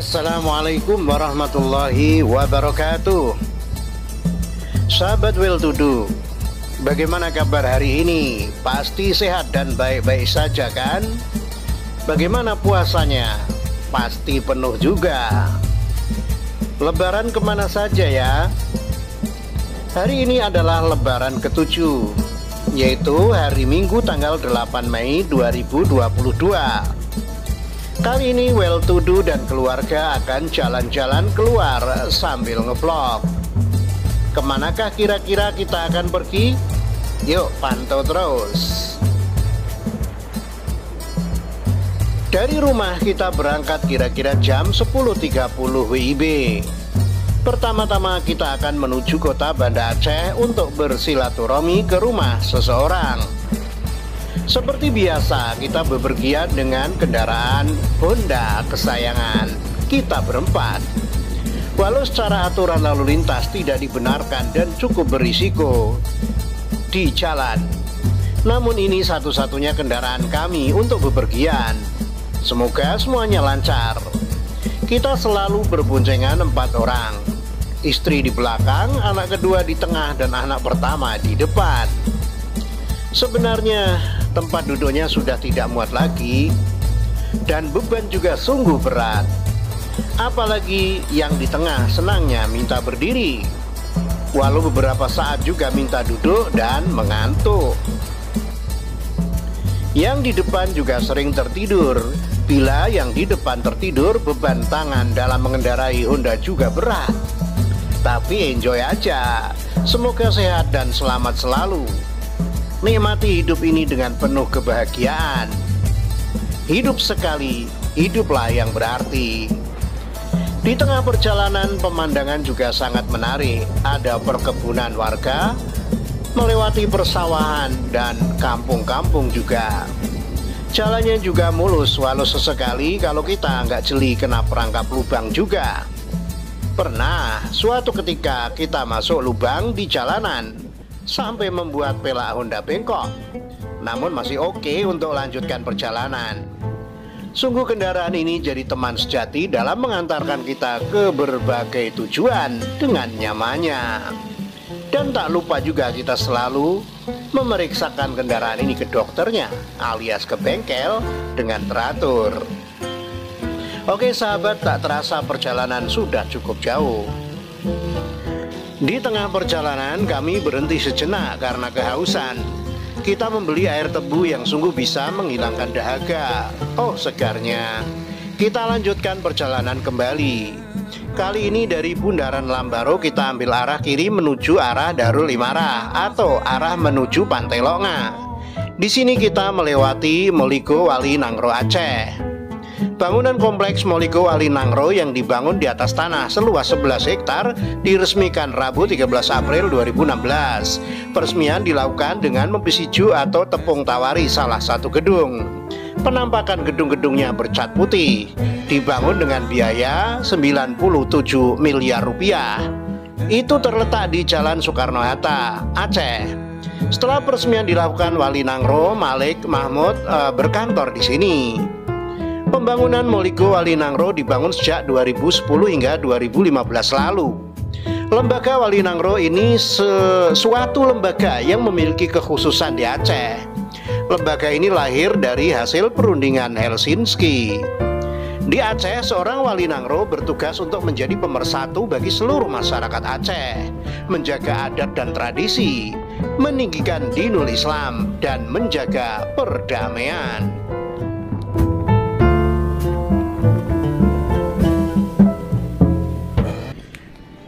Assalamualaikum warahmatullahi wabarakatuh. Sahabat Well To Do, bagaimana kabar hari ini? Pasti sehat dan baik-baik saja kan? Bagaimana puasanya? Pasti penuh juga. Lebaran kemana saja ya? Hari ini adalah lebaran ke-7, yaitu hari Minggu tanggal 8 Mei 2022. Kali ini Well To Do dan keluarga akan jalan-jalan keluar sambil ngevlog. Kemanakah kira-kira kita akan pergi? Yuk pantau terus. Dari rumah kita berangkat kira-kira jam 10.30 WIB. Pertama-tama kita akan menuju kota Banda Aceh untuk bersilaturahmi ke rumah seseorang. Seperti biasa, kita bepergian dengan kendaraan Honda kesayangan kita berempat. Walau secara aturan lalu lintas tidak dibenarkan dan cukup berisiko di jalan, namun ini satu-satunya kendaraan kami untuk bepergian. Semoga semuanya lancar. Kita selalu berboncengan 4 orang. Istri di belakang, anak kedua di tengah, dan anak pertama di depan. Sebenarnya tempat duduknya sudah tidak muat lagi dan beban juga sungguh berat. Apalagi yang di tengah senangnya minta berdiri, walau beberapa saat juga minta duduk dan mengantuk. Yang di depan juga sering tertidur. Bila yang di depan tertidur, beban tangan dalam mengendarai Honda juga berat. Tapi enjoy aja. Semoga sehat dan selamat selalu. Nikmati hidup ini dengan penuh kebahagiaan. Hidup sekali, hiduplah yang berarti. Di tengah perjalanan pemandangan juga sangat menarik. Ada perkebunan warga, melewati persawahan dan kampung-kampung juga. Jalannya juga mulus, walau sesekali kalau kita nggak jeli kena perangkap lubang juga. Pernah suatu ketika kita masuk lubang di jalanan sampai membuat pelak Honda bengkok. Namun masih oke untuk lanjutkan perjalanan. Sungguh kendaraan ini jadi teman sejati dalam mengantarkan kita ke berbagai tujuan dengan nyamannya. Dan tak lupa juga kita selalu memeriksakan kendaraan ini ke dokternya alias ke bengkel dengan teratur. Oke sahabat, tak terasa perjalanan sudah cukup jauh. Di tengah perjalanan kami berhenti sejenak karena kehausan. Kita membeli air tebu yang sungguh bisa menghilangkan dahaga. Oh segarnya. Kita lanjutkan perjalanan kembali. Kali ini dari Bundaran Lambaro kita ambil arah kiri menuju arah Darul Imarah atau arah menuju Pantai Longa. Di sini kita melewati Moliko Wali Nangro Aceh. Bangunan kompleks Moliko Wali Nangro yang dibangun di atas tanah seluas 11 hektar diresmikan Rabu 13 April 2016. Peresmian dilakukan dengan mempisiju atau tepung tawari salah satu gedung. Penampakan gedung-gedungnya bercat putih. Dibangun dengan biaya 97 miliar rupiah. Itu terletak di Jalan Soekarno-Hatta, Aceh. Setelah peresmian dilakukan, Wali Nangro Malik Mahmud berkantor di sini. Pembangunan Moliko Wali Nangro dibangun sejak 2010 hingga 2015 lalu. Lembaga Wali Nangro ini suatu lembaga yang memiliki kekhususan di Aceh. Lembaga ini lahir dari hasil perundingan Helsinki. Di Aceh, seorang Wali Nangro bertugas untuk menjadi pemersatu bagi seluruh masyarakat Aceh, menjaga adat dan tradisi, meninggikan dinul Islam, dan menjaga perdamaian.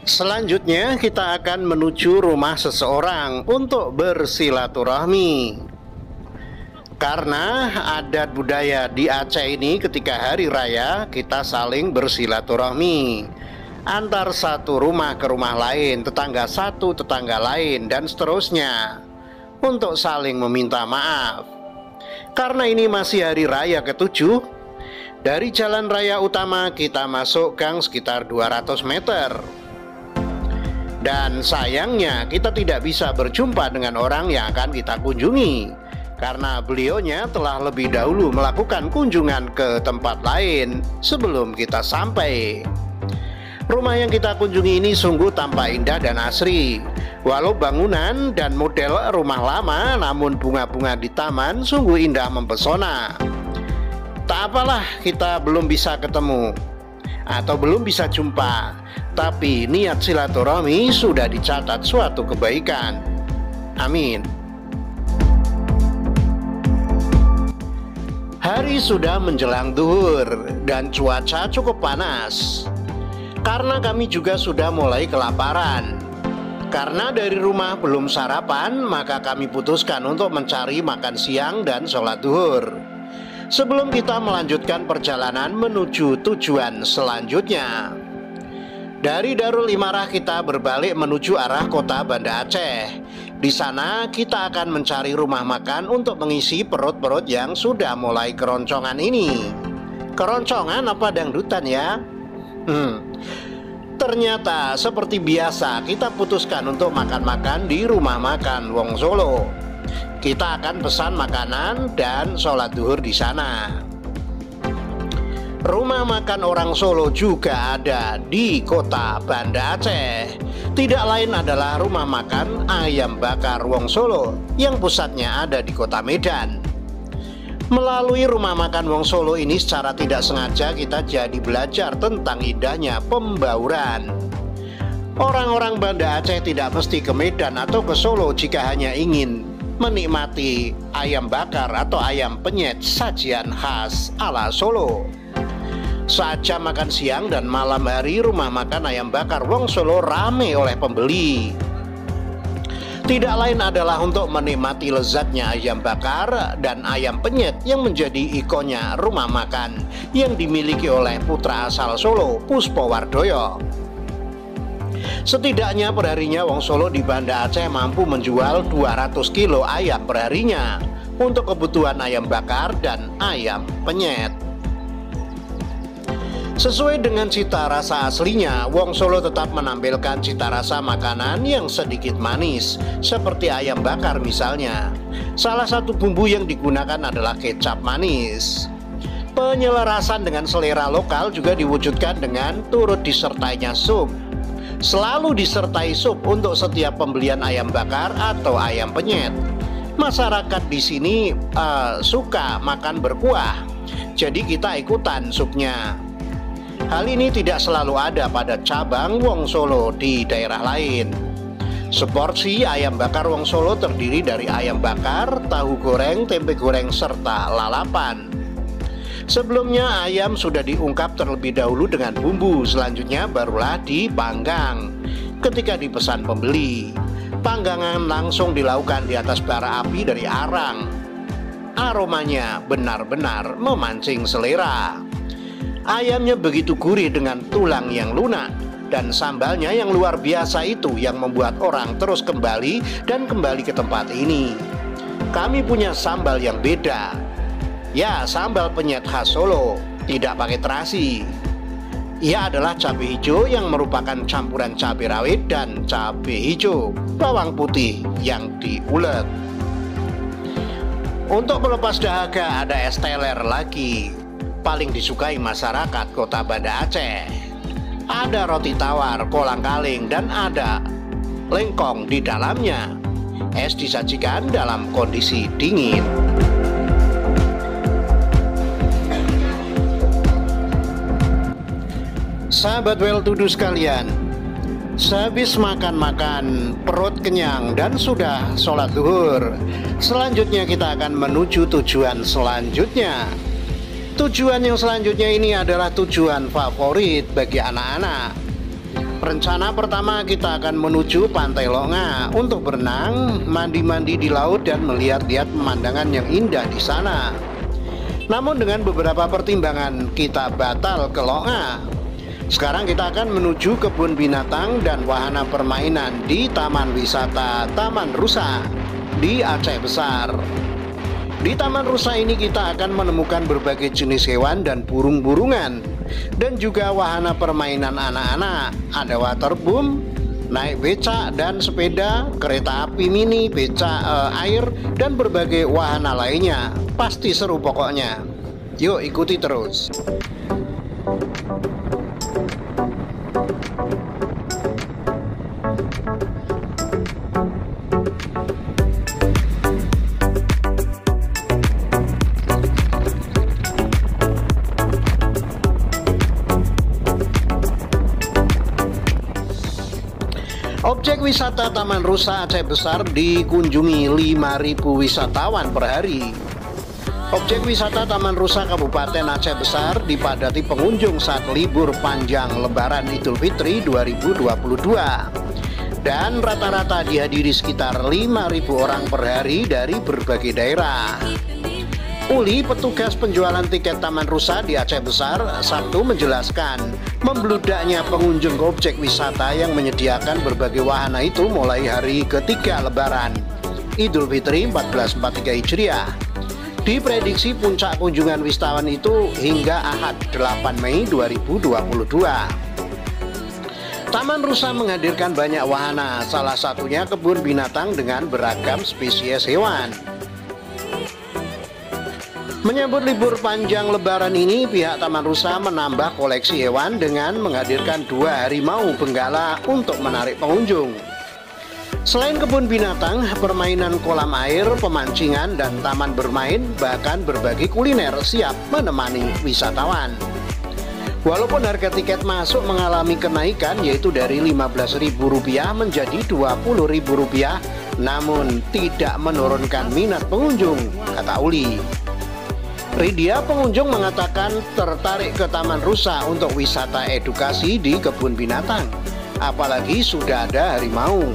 Selanjutnya kita akan menuju rumah seseorang untuk bersilaturahmi. Karena adat budaya di Aceh ini ketika hari raya kita saling bersilaturahmi antar satu rumah ke rumah lain, tetangga satu tetangga lain, dan seterusnya untuk saling meminta maaf. Karena ini masih hari raya ke-7, dari jalan raya utama kita masuk gang sekitar 200 meter. Dan sayangnya kita tidak bisa berjumpa dengan orang yang akan kita kunjungi karena beliaunya telah lebih dahulu melakukan kunjungan ke tempat lain sebelum kita sampai. Rumah yang kita kunjungi ini sungguh tampak indah dan asri. Walau bangunan dan model rumah lama, namun bunga-bunga di taman sungguh indah mempesona. Tak apalah kita belum bisa ketemu atau belum bisa jumpa, tapi niat silaturahmi sudah dicatat suatu kebaikan. Amin. Hari sudah menjelang zuhur dan cuaca cukup panas. Karena kami juga sudah mulai kelaparan. Karena dari rumah belum sarapan, maka kami putuskan untuk mencari makan siang dan sholat zuhur sebelum kita melanjutkan perjalanan menuju tujuan selanjutnya. Dari Darul Imarah kita berbalik menuju arah kota Banda Aceh. Di sana kita akan mencari rumah makan untuk mengisi perut-perut yang sudah mulai keroncongan ini. Keroncongan apa dangdutan ya? Ternyata seperti biasa kita putuskan untuk makan-makan di rumah makan Wong Solo. Kita akan pesan makanan dan sholat zuhur di sana. Rumah makan orang Solo juga ada di kota Banda Aceh. Tidak lain adalah rumah makan ayam bakar Wong Solo yang pusatnya ada di kota Medan. Melalui rumah makan Wong Solo ini secara tidak sengaja kita jadi belajar tentang indahnya pembauran. Orang-orang Banda Aceh tidak mesti ke Medan atau ke Solo jika hanya ingin menikmati ayam bakar atau ayam penyet sajian khas ala Solo. Saat jam makan siang dan malam hari, rumah makan ayam bakar Wong Solo ramai oleh pembeli. Tidak lain adalah untuk menikmati lezatnya ayam bakar dan ayam penyet yang menjadi ikonnya rumah makan yang dimiliki oleh putra asal Solo, Puspowardoyo. Setidaknya perharinya Wong Solo di Banda Aceh mampu menjual 200 kilo ayam perharinya untuk kebutuhan ayam bakar dan ayam penyet. Sesuai dengan cita rasa aslinya, Wong Solo tetap menampilkan cita rasa makanan yang sedikit manis, seperti ayam bakar misalnya. Salah satu bumbu yang digunakan adalah kecap manis. Penyelarasan dengan selera lokal juga diwujudkan dengan turut disertainya sup. Selalu disertai sup untuk setiap pembelian ayam bakar atau ayam penyet. Masyarakat di sini suka makan berkuah, jadi kita ikutan supnya. Hal ini tidak selalu ada pada cabang Wong Solo di daerah lain. Seporsi ayam bakar Wong Solo terdiri dari ayam bakar, tahu goreng, tempe goreng, serta lalapan. Sebelumnya ayam sudah diungkap terlebih dahulu dengan bumbu, selanjutnya barulah dipanggang. Ketika dipesan pembeli, panggangan langsung dilakukan di atas bara api dari arang. Aromanya benar-benar memancing selera. Ayamnya begitu gurih dengan tulang yang lunak, dan sambalnya yang luar biasa itu yang membuat orang terus kembali dan kembali ke tempat ini. Kami punya sambal yang beda. Ya, sambal penyet khas Solo, tidak pakai terasi. Ia adalah cabai hijau yang merupakan campuran cabai rawit dan cabai hijau, bawang putih yang diulek. Untuk melepas dahaga ada es teler lagi, paling disukai masyarakat kota Banda Aceh. Ada roti tawar, kolang-kaling, dan ada lengkong di dalamnya. Es disajikan dalam kondisi dingin. Sahabat well to do sekalian, sehabis makan-makan, perut kenyang dan sudah sholat zuhur, selanjutnya kita akan menuju tujuan selanjutnya. Tujuan yang selanjutnya ini adalah tujuan favorit bagi anak-anak. Rencana pertama kita akan menuju Pantai Longa untuk berenang, mandi-mandi di laut dan melihat-lihat pemandangan yang indah di sana. Namun dengan beberapa pertimbangan kita batal ke Longa. Sekarang kita akan menuju kebun binatang dan wahana permainan di Taman Wisata Taman Rusa di Aceh Besar. Di Taman Rusa ini kita akan menemukan berbagai jenis hewan dan burung-burungan, dan juga wahana permainan anak-anak. Ada waterboom, naik becak dan sepeda, kereta api mini, becak air, dan berbagai wahana lainnya. Pasti seru pokoknya. Yuk ikuti terus. Objek wisata Taman Rusa Aceh Besar dikunjungi 5.000 wisatawan per hari. Objek wisata Taman Rusa Kabupaten Aceh Besar dipadati pengunjung saat libur panjang Lebaran Idul Fitri 2022. Dan rata-rata dihadiri sekitar 5.000 orang per hari dari berbagai daerah. Uli, petugas penjualan tiket Taman Rusa di Aceh Besar, Sabtu menjelaskan membludaknya pengunjung ke objek wisata yang menyediakan berbagai wahana itu mulai hari ketiga Lebaran Idul Fitri 1443 Hijriah. Diprediksi puncak kunjungan wisatawan itu hingga Ahad 8 Mei 2022. Taman Rusa menghadirkan banyak wahana, salah satunya kebun binatang dengan beragam spesies hewan. Menyambut libur panjang Lebaran ini, pihak Taman Rusa menambah koleksi hewan dengan menghadirkan 2 harimau benggala untuk menarik pengunjung. Selain kebun binatang, permainan kolam air, pemancingan, dan taman bermain, bahkan berbagai kuliner siap menemani wisatawan. Walaupun harga tiket masuk mengalami kenaikan yaitu dari Rp15.000 menjadi Rp20.000, namun tidak menurunkan minat pengunjung, kata Uli. Ridia, pengunjung mengatakan tertarik ke Taman Rusa untuk wisata edukasi di kebun binatang, apalagi sudah ada harimau.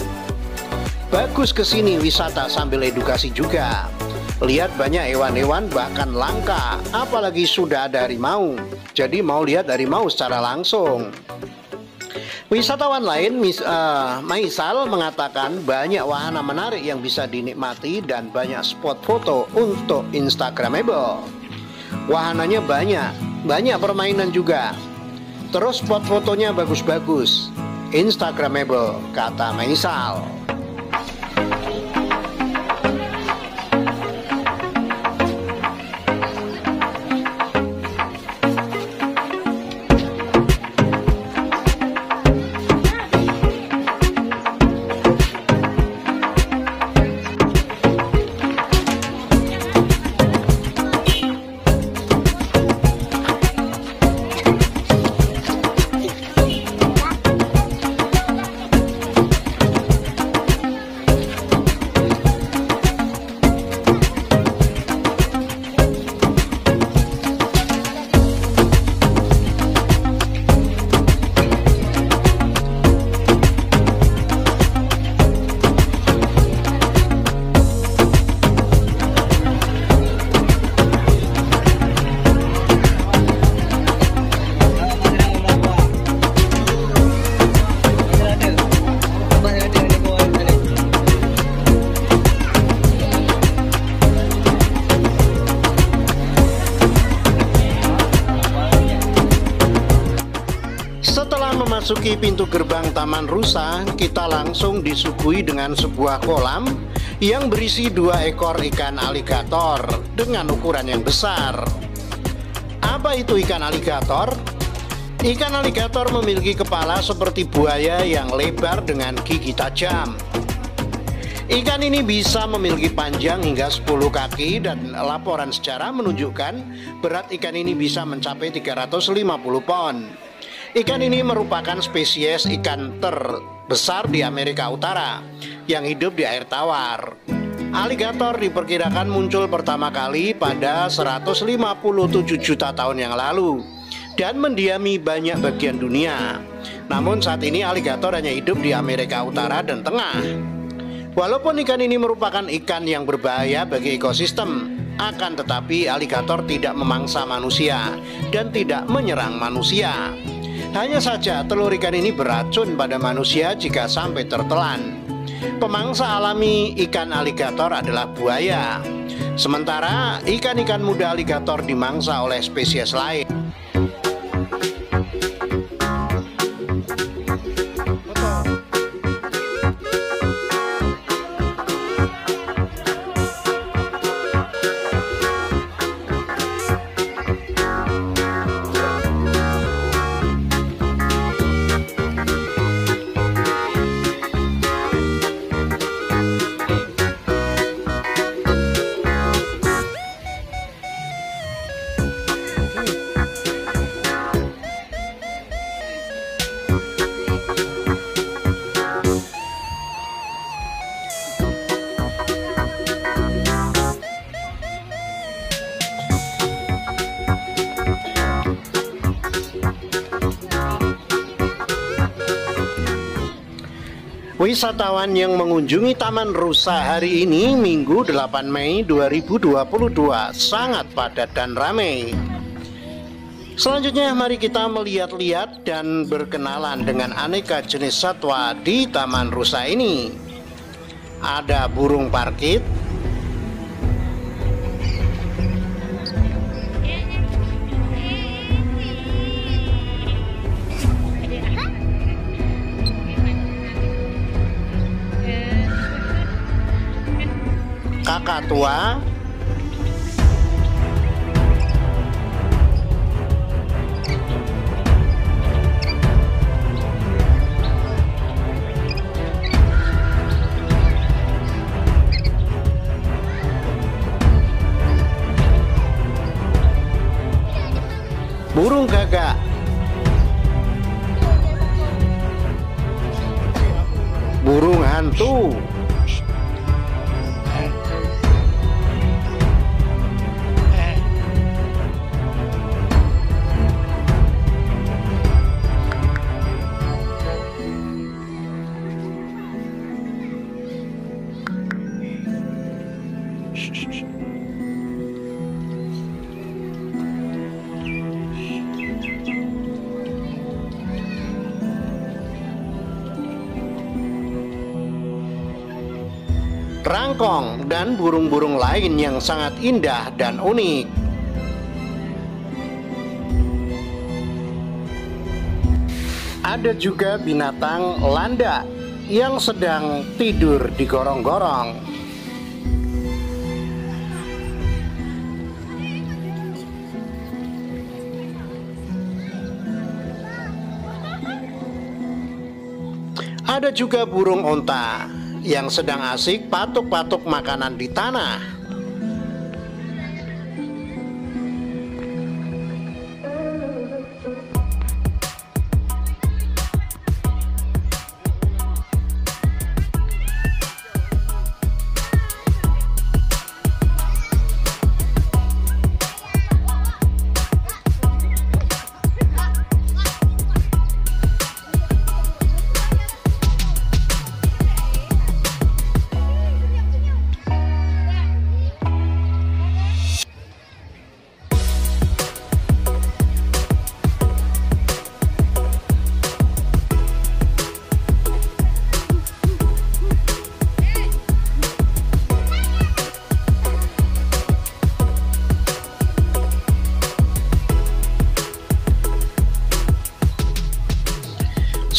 Bagus kesini wisata sambil edukasi juga. Lihat banyak hewan-hewan bahkan langka, apalagi sudah ada harimau. Jadi mau lihat harimau secara langsung. Wisatawan lain, Maisal, mengatakan banyak wahana menarik yang bisa dinikmati dan banyak spot foto untuk Instagramable. Wahananya banyak permainan juga. Terus spot fotonya bagus-bagus, Instagramable, kata Maisal. Memasuki pintu gerbang Taman Rusa, kita langsung disuguhi dengan sebuah kolam yang berisi 2 ekor ikan aligator dengan ukuran yang besar. Apa itu ikan aligator? Ikan aligator memiliki kepala seperti buaya yang lebar dengan gigi tajam. Ikan ini bisa memiliki panjang hingga 10 kaki dan laporan sejarah menunjukkan berat ikan ini bisa mencapai 350 pon. Ikan ini merupakan spesies ikan terbesar di Amerika Utara yang hidup di air tawar. Aligator diperkirakan muncul pertama kali pada 157 juta tahun yang lalu dan mendiami banyak bagian dunia. Namun saat ini aligator hanya hidup di Amerika Utara dan Tengah. Walaupun ikan ini merupakan ikan yang berbahaya bagi ekosistem, akan tetapi aligator tidak memangsa manusia dan tidak menyerang manusia. Hanya saja telur ikan ini beracun pada manusia jika sampai tertelan. Pemangsa alami ikan aligator adalah buaya. Sementara ikan-ikan muda aligator dimangsa oleh spesies lain. Wisatawan yang mengunjungi Taman Rusa hari ini Minggu 8 Mei 2022 sangat padat dan ramai. Selanjutnya mari kita melihat-lihat dan berkenalan dengan aneka jenis satwa di Taman Rusa ini. Ada burung parkit, kakak tua, burung gagak, burung hantu, rangkong, dan burung-burung lain yang sangat indah dan unik. Ada juga binatang landak yang sedang tidur di gorong-gorong. Ada juga burung onta yang sedang asik patuk-patuk makanan di tanah.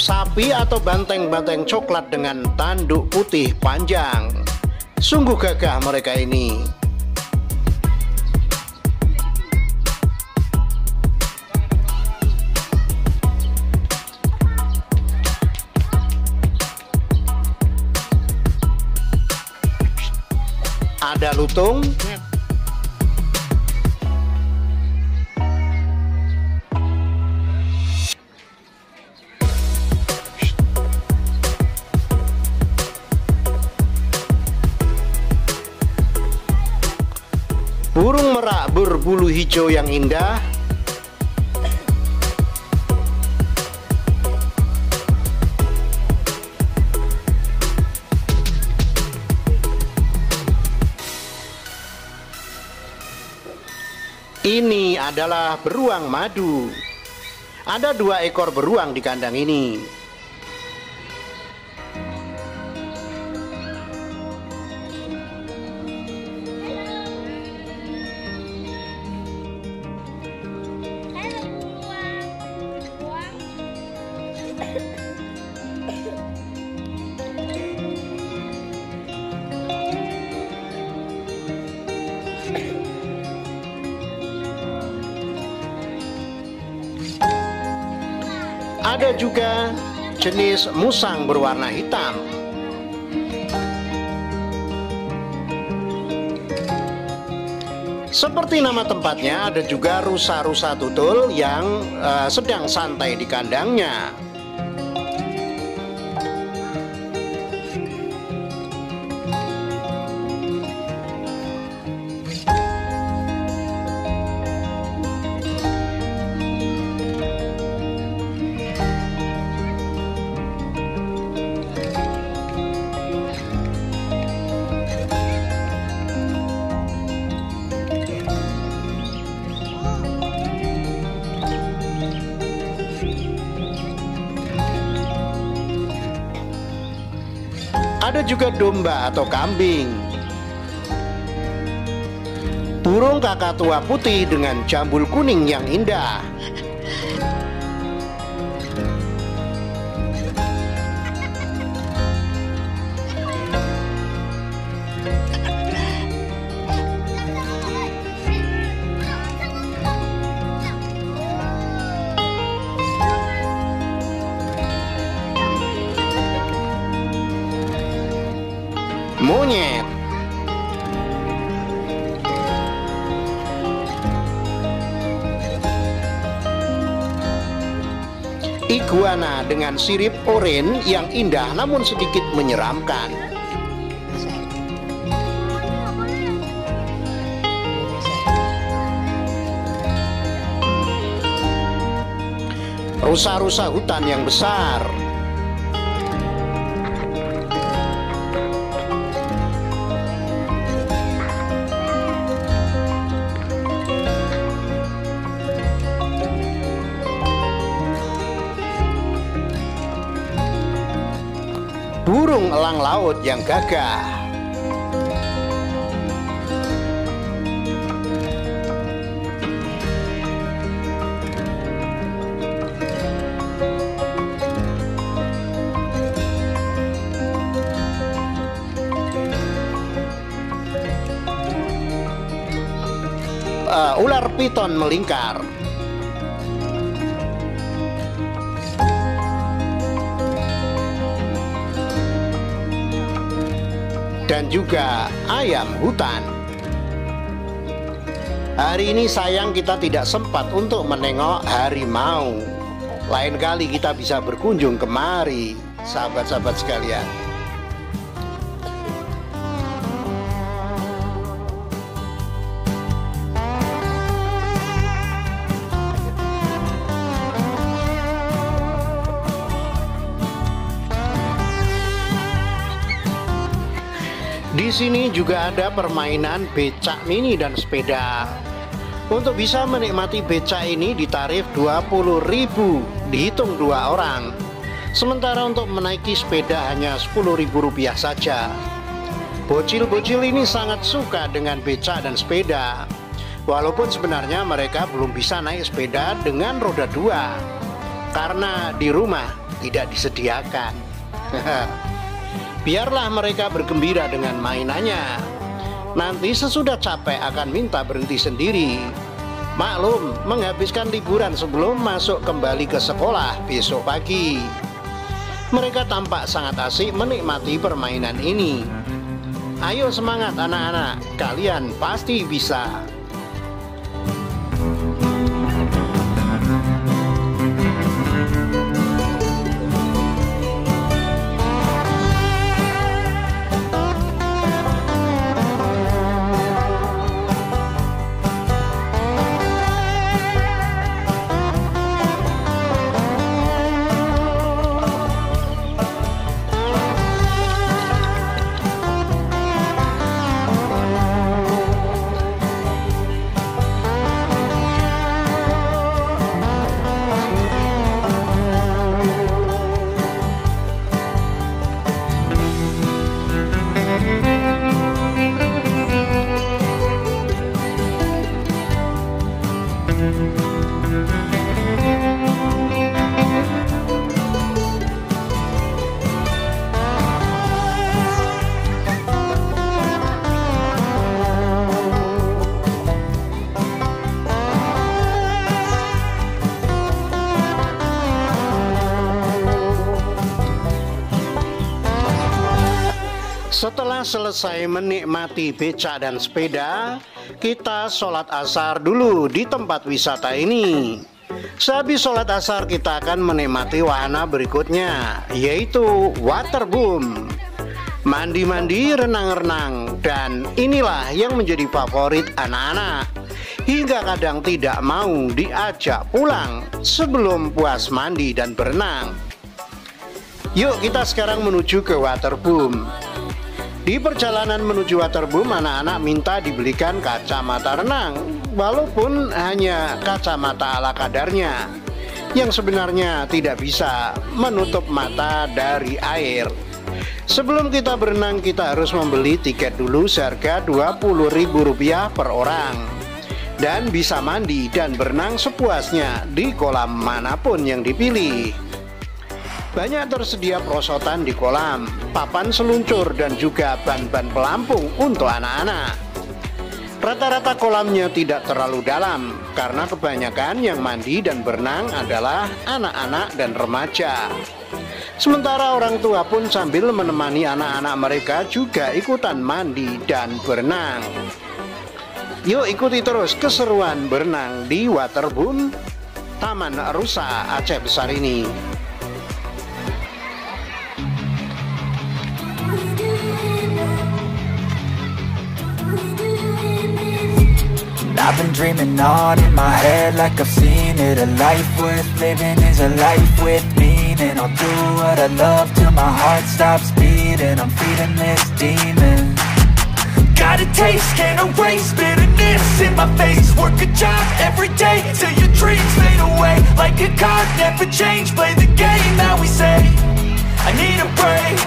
Sapi atau banteng-banteng coklat dengan tanduk putih panjang. Sungguh gagah mereka ini. Ada lutung, burung merak berbulu hijau yang indah, ini adalah beruang madu. Ada 2 ekor beruang di kandang ini. Ada juga jenis musang berwarna hitam. Seperti nama tempatnya, ada juga rusa-rusa tutul yang sedang santai di kandangnya. Ada juga domba atau kambing. Burung kakatua putih dengan jambul kuning yang indah. Monyet. Iguana dengan sirip oranye yang indah namun sedikit menyeramkan. Rusa-rusa hutan yang besar. Burung elang laut yang gagah. Ular piton melingkar. Dan juga ayam hutan. Hari ini sayang kita tidak sempat untuk menengok harimau. Lain kali kita bisa berkunjung kemari, sahabat-sahabat sekalian. Di sini juga ada permainan becak mini dan sepeda. Untuk bisa menikmati becak ini ditarif 20.000, dihitung 2 orang. Sementara untuk menaiki sepeda hanya Rp10.000 saja. Bocil-bocil ini sangat suka dengan becak dan sepeda. Walaupun sebenarnya mereka belum bisa naik sepeda dengan roda 2 karena di rumah tidak disediakan. Biarlah mereka bergembira dengan mainannya. Nanti sesudah capek akan minta berhenti sendiri. Maklum, menghabiskan liburan sebelum masuk kembali ke sekolah besok pagi. Mereka tampak sangat asik menikmati permainan ini. Ayo semangat anak-anak, kalian pasti bisa. Setelah selesai menikmati becak dan sepeda, kita sholat asar dulu di tempat wisata ini. Sehabis sholat asar kita akan menikmati wahana berikutnya, yaitu waterboom. Mandi-mandi, renang-renang, dan inilah yang menjadi favorit anak-anak. Hingga kadang tidak mau diajak pulang sebelum puas mandi dan berenang. Yuk kita sekarang menuju ke waterboom. Di perjalanan menuju waterboom, anak-anak minta dibelikan kacamata renang, walaupun hanya kacamata ala kadarnya, yang sebenarnya tidak bisa menutup mata dari air. Sebelum kita berenang, kita harus membeli tiket dulu seharga Rp20.000 per orang, dan bisa mandi dan berenang sepuasnya di kolam manapun yang dipilih. Banyak tersedia perosotan di kolam, papan seluncur, dan juga ban-ban pelampung untuk anak-anak. Rata-rata kolamnya tidak terlalu dalam karena kebanyakan yang mandi dan berenang adalah anak-anak dan remaja. Sementara orang tua pun sambil menemani anak-anak mereka juga ikutan mandi dan berenang. Yuk ikuti terus keseruan berenang di Waterboom Taman Rusa Aceh Besar ini. I've been dreaming on in my head like I've seen it. A life worth living is a life with meaning. I'll do what I love till my heart stops beating. I'm feeding this demon. Got a taste, can't erase bitterness in my face. Work a job every day till your dreams fade away. Like a card, never change, play the game that we say. I need a break.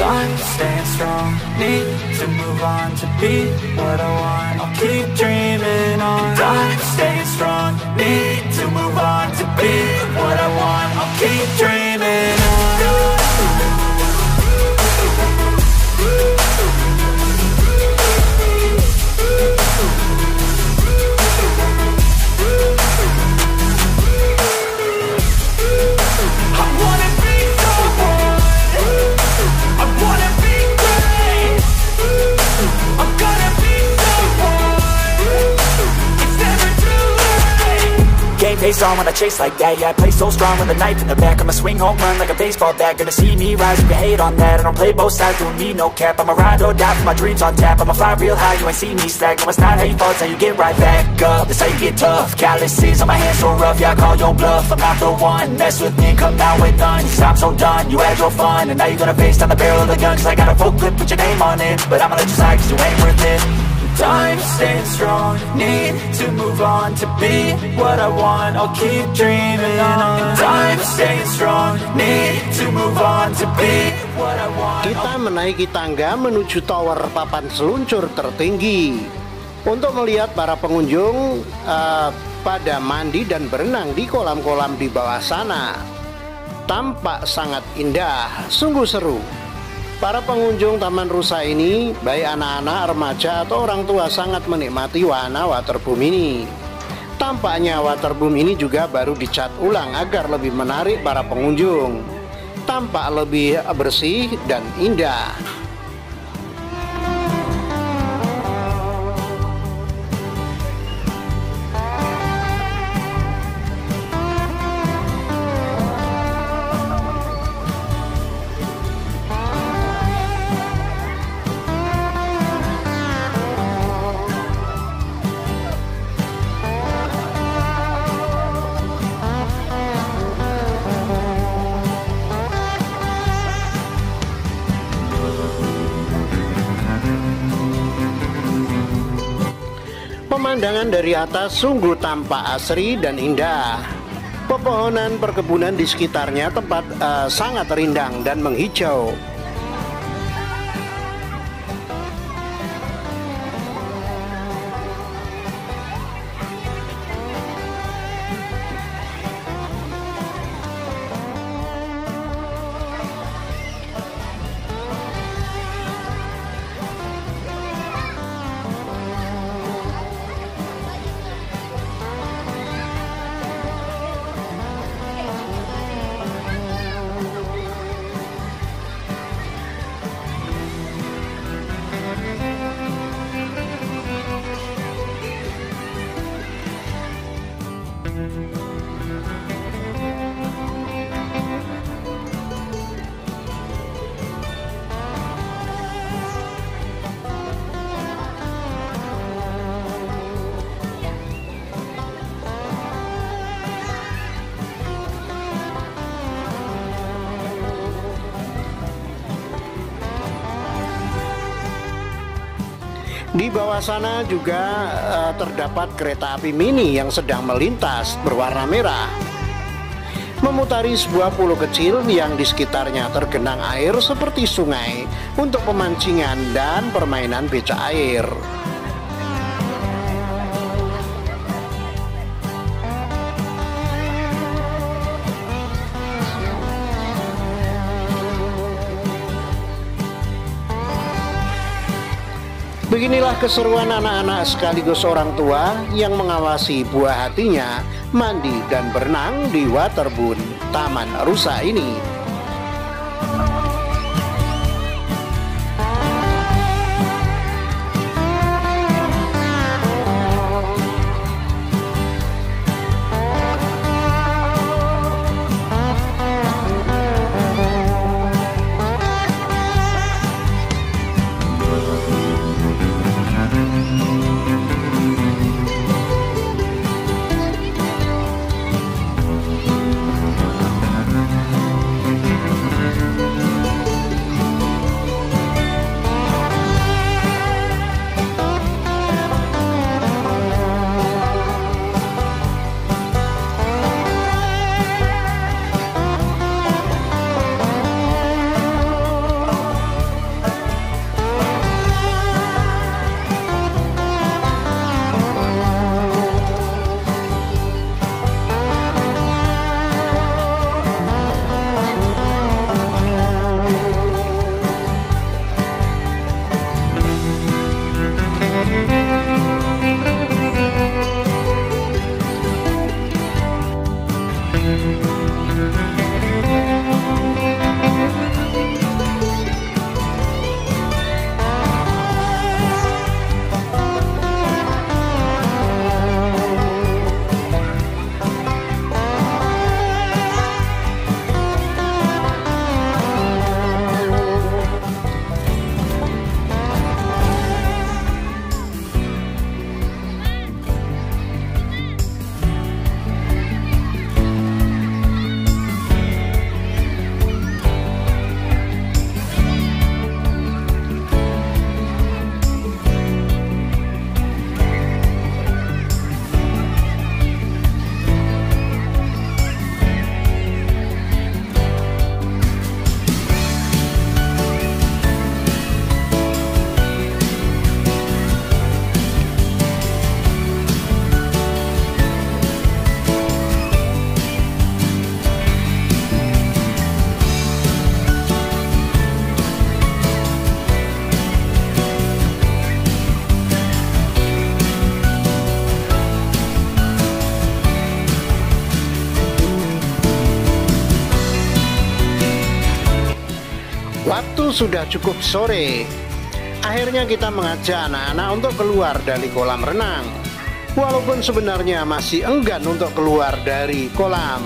I'm staying strong, need to move on to be what I want. I'll keep dreaming on. I'm staying strong, need to move on to be what I want. I'll keep dreaming on. Face on when I chase like that. Yeah, I play so strong with a knife in the back. I'ma swing home run like a baseball bat. Gonna see me rise, you can hate on that. I don't play both sides, doing me no cap. I'ma ride or die for my dreams on tap. I'ma fly real high, you ain't see me slack. No, it's not how you fall, it's how you get right back up. That's how you get tough. Calluses on my hands so rough, yeah, I call your bluff. I'm not the one, mess with me and come down with none. Cause I'm so done, you had your fun. And now you're gonna face down the barrel of the gun. Cause I got a full clip, put your name on it. But I'ma let you slide cause you ain't worth it. I'm staying strong, need to move on to be what I want. I'll keep dreaming on. I'm staying strong, need to move on to be what I want. Kita menaiki tangga menuju tower papan seluncur tertinggi untuk melihat para pengunjung pada mandi dan berenang di kolam-kolam di bawah sana. Tampak sangat indah, sungguh seru. Para pengunjung Taman Rusa ini, baik anak-anak, remaja, atau orang tua sangat menikmati wahana waterboom ini. Tampaknya waterboom ini juga baru dicat ulang agar lebih menarik para pengunjung. Tampak lebih bersih dan indah. Pemandangan dari atas sungguh tampak asri dan indah. Pepohonan perkebunan di sekitarnya tempat sangat rindang dan menghijau. Di bawah sana juga terdapat kereta api mini yang sedang melintas berwarna merah. memutari sebuah pulau kecil yang di sekitarnya tergenang air seperti sungai untuk pemancingan dan permainan becak air. Beginilah keseruan anak-anak sekaligus orang tua yang mengawasi buah hatinya mandi dan berenang di Waterboom Taman Rusa ini. Waktu sudah cukup sore. Akhirnya kita mengajak anak-anak untuk keluar dari kolam renang. Walaupun sebenarnya masih enggan untuk keluar dari kolam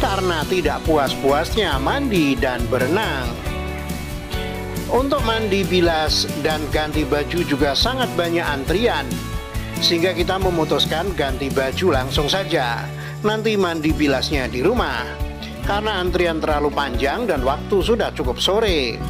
karena tidak puas-puasnya mandi dan berenang. Untuk mandi bilas dan ganti baju juga sangat banyak antrian, sehingga kita memutuskan ganti baju langsung saja. Nanti mandi bilasnya di rumah, karena antrian terlalu panjang dan waktu sudah cukup sore.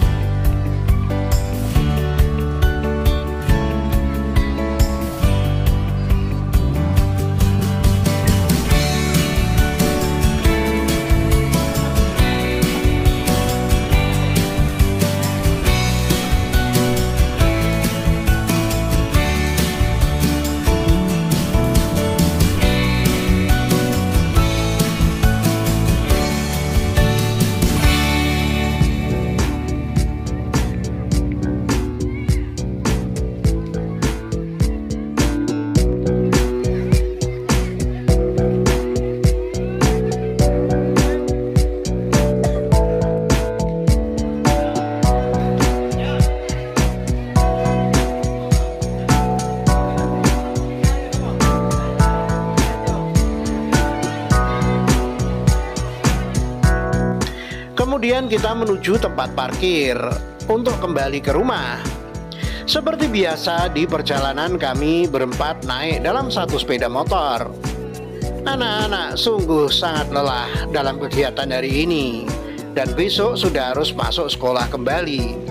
Kemudian kita menuju tempat parkir untuk kembali ke rumah. Seperti biasa di perjalanan kami berempat naik dalam satu sepeda motor. Anak-anak sungguh sangat lelah dalam kegiatan hari ini, dan besok sudah harus masuk sekolah kembali.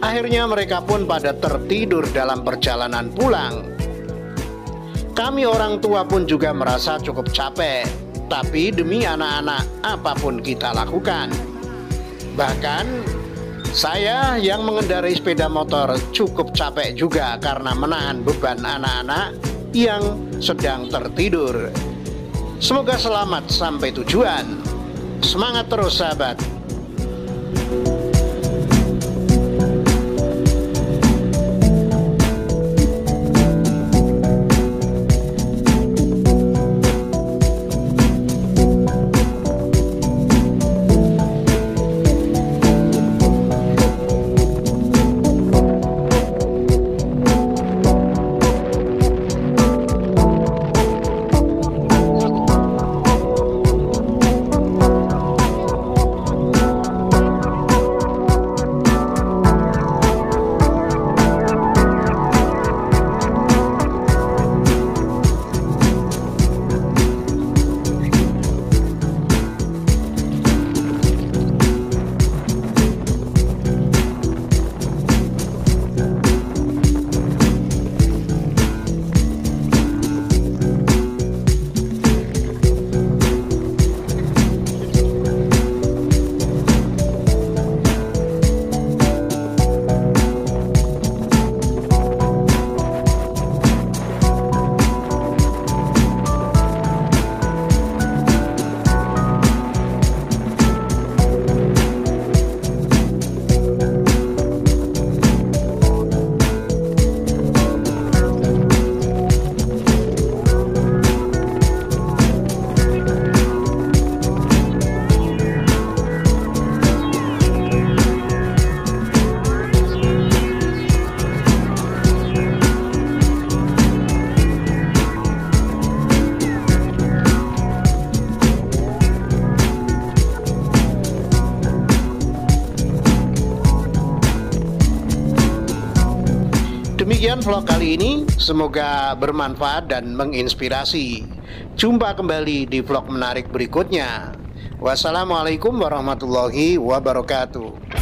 Akhirnya mereka pun pada tertidur dalam perjalanan pulang. Kami orang tua pun juga merasa cukup capek Tetapi demi anak-anak, apapun kita lakukan. Bahkan saya yang mengendarai sepeda motor cukup capek juga karena menahan beban anak-anak yang sedang tertidur. Semoga selamat sampai tujuan. Semangat terus sahabat. Demikian vlog kali ini, semoga bermanfaat dan menginspirasi. Jumpa kembali di vlog menarik berikutnya. Wassalamualaikum warahmatullahi wabarakatuh.